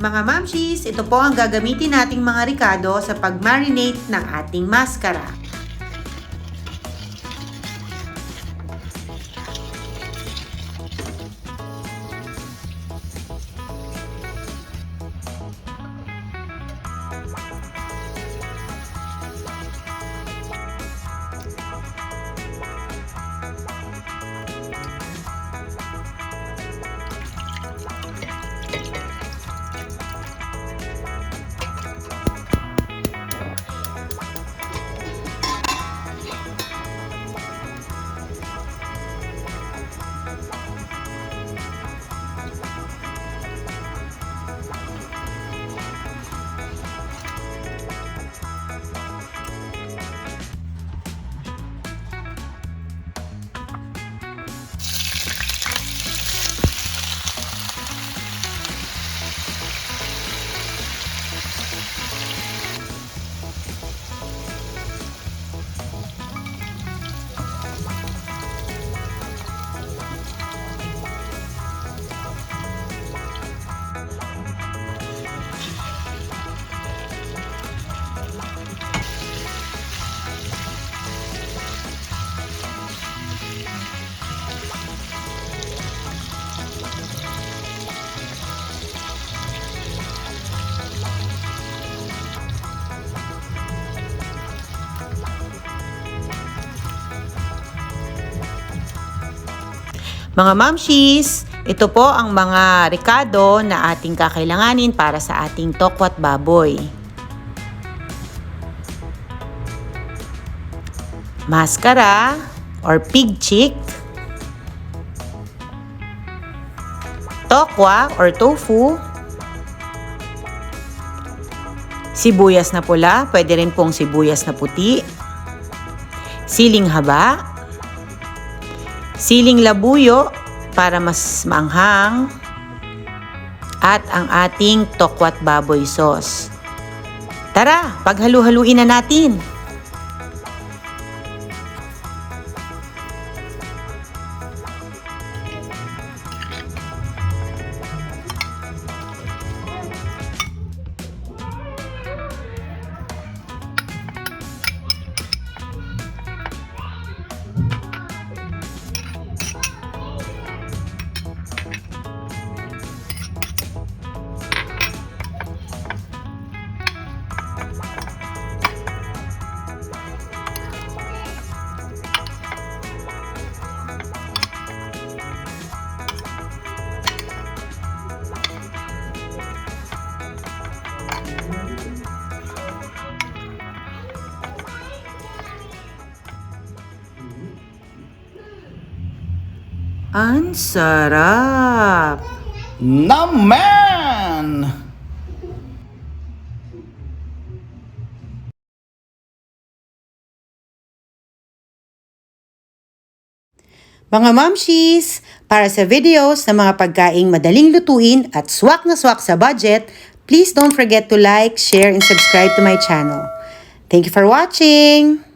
Mga mamshis, ito po ang gagamitin nating mga ricado sa pag-marinate ng ating maskara. Mga mamshis, ito po ang mga ricado na ating kakailanganin para sa ating tokwat baboy. Maskara or pig cheek, tokwa or tofu, sibuyas na pula, pwede rin pong sibuyas na puti, siling haba, siling labuyo para mas maanghang, at ang ating tokwat baboy sauce. Tara, paghalu-haluin na natin! Ang sarap! Naman! Mga mamshis, para sa videos ng mga pagkaing madaling lutuin at swak na swak sa budget, please don't forget to like, share, and subscribe to my channel. Thank you for watching!